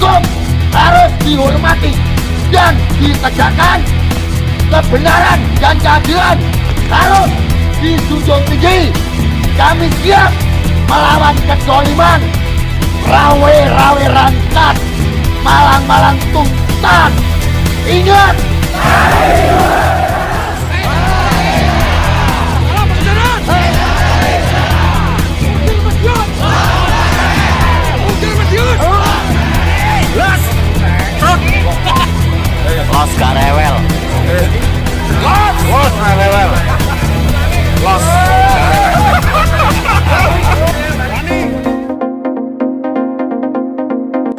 Hukum harus dihormati dan ditegakkan. Kebenaran dan keadilan harus dijunjung tinggi. Kami siap melawan kezaliman. Rawe-rawe rantat, malang-malang tuntas. Ingat, Los gak rewel. Los gak rewel. Los.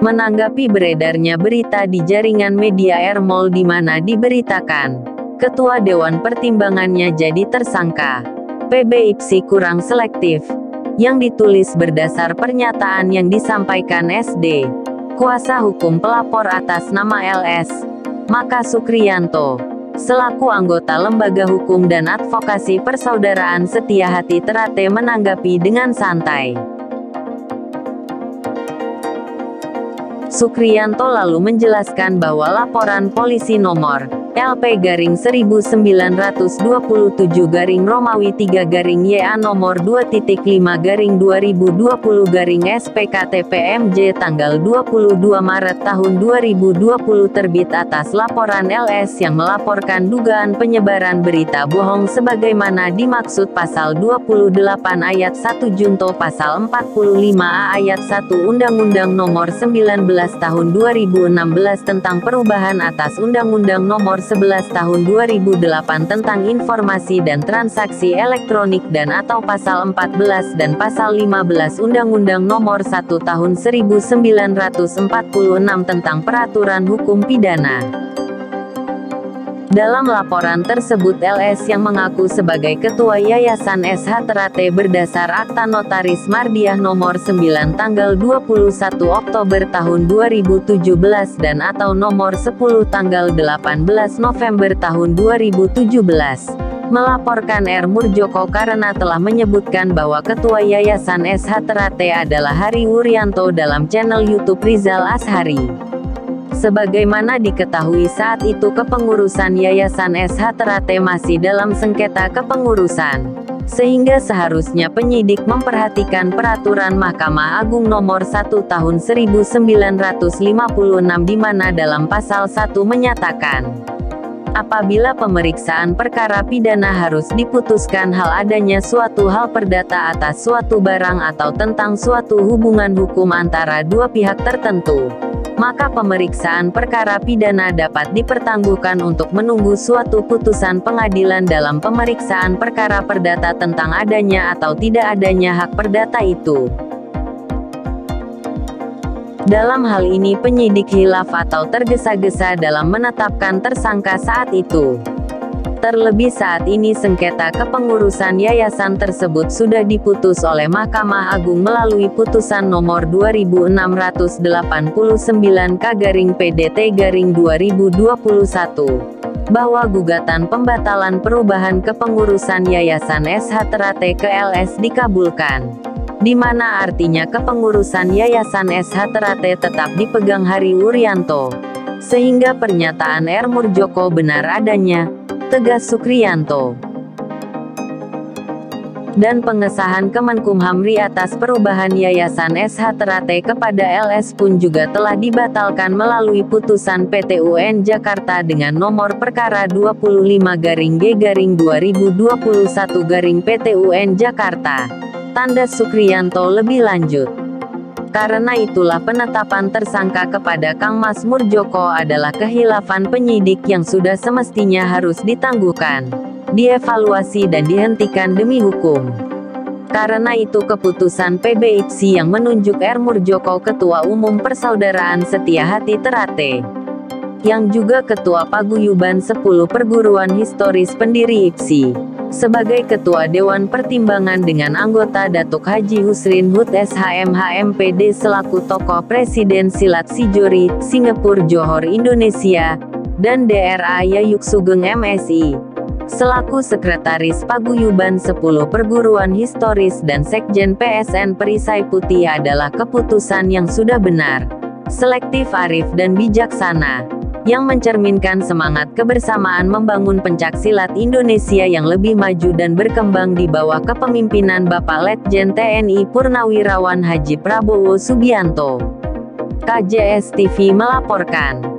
Menanggapi beredarnya berita di jaringan media Ermol di mana diberitakan Ketua Dewan Pertimbangannya jadi tersangka, PB IPSI kurang selektif, yang ditulis berdasar pernyataan yang disampaikan SD, kuasa hukum pelapor atas nama LS, Maka Sukriyanto, selaku anggota Lembaga Hukum dan Advokasi Persaudaraan Setia Hati Terate menanggapi dengan santai. Sukriyanto lalu menjelaskan bahwa laporan polisi nomor LP-1927-Romawi 3-YA nomor 2.5-2020-SPKTPMJ tanggal 22 Maret tahun 2020 terbit atas laporan LS yang melaporkan dugaan penyebaran berita bohong sebagaimana dimaksud pasal 28 ayat 1 junto pasal 45A ayat 1 Undang-Undang nomor 19 tahun 2016 tentang perubahan atas Undang-Undang nomor 11 tahun 2008 tentang informasi dan transaksi elektronik dan atau pasal 14 dan pasal 15 Undang-Undang nomor 1 tahun 1946 tentang peraturan hukum pidana. Dalam laporan tersebut LS yang mengaku sebagai Ketua Yayasan SH Terate berdasar Akta Notaris Mardiah nomor 9 tanggal 21 Oktober tahun 2017 dan atau nomor 10 tanggal 18 November tahun 2017, melaporkan R. Murjoko karena telah menyebutkan bahwa Ketua Yayasan SH Terate adalah Hari Wuryanto dalam channel YouTube Rizal Ashari. Sebagaimana diketahui saat itu kepengurusan Yayasan SH Terate masih dalam sengketa kepengurusan, sehingga seharusnya penyidik memperhatikan peraturan Mahkamah Agung nomor 1 tahun 1956 di mana dalam pasal 1 menyatakan, apabila pemeriksaan perkara pidana harus diputuskan hal adanya suatu hal perdata atas suatu barang atau tentang suatu hubungan hukum antara dua pihak tertentu, maka pemeriksaan perkara pidana dapat dipertangguhkan untuk menunggu suatu putusan pengadilan dalam pemeriksaan perkara perdata tentang adanya atau tidak adanya hak perdata itu. Dalam hal ini penyidik hilaf atau tergesa-gesa dalam menetapkan tersangka saat itu. Terlebih saat ini sengketa kepengurusan yayasan tersebut sudah diputus oleh Mahkamah Agung melalui putusan nomor 2689/PDT-2021 bahwa gugatan pembatalan perubahan kepengurusan Yayasan SH Terate ke LS dikabulkan, di mana artinya kepengurusan Yayasan SH Terate tetap dipegang Hari Wuryanto, sehingga pernyataan R. Murjoko benar adanya, tegas Sukriyanto. Dan pengesahan Kemenkumham RI atas perubahan Yayasan SH Terate kepada LS pun juga telah dibatalkan melalui putusan PT UN Jakarta dengan nomor perkara 25-G-2021-PT UN Jakarta. Tanda Sukriyanto lebih lanjut. Karena itulah penetapan tersangka kepada Kang Mas Murjoko adalah kehilafan penyidik yang sudah semestinya harus ditangguhkan, dievaluasi dan dihentikan demi hukum. Karena itu keputusan PB IPSI yang menunjuk R. Murjoko Ketua Umum Persaudaraan Setia Hati Terate, yang juga Ketua Paguyuban 10 Perguruan Historis Pendiri IPSI, sebagai Ketua Dewan Pertimbangan dengan anggota Datuk Haji Husrin Hut SHM HMPD selaku tokoh Presiden Silat Sijori, Singapura Johor Indonesia, dan DRA Yayuk Sugeng MSI, selaku Sekretaris Paguyuban 10 Perguruan Historis dan Sekjen PSN Perisai Putih adalah keputusan yang sudah benar, selektif, arif dan bijaksana, yang mencerminkan semangat kebersamaan membangun pencaksilat Indonesia yang lebih maju dan berkembang di bawah kepemimpinan Bapak Letjen TNI Purnawirawan Haji Prabowo Subianto. KJS TV melaporkan.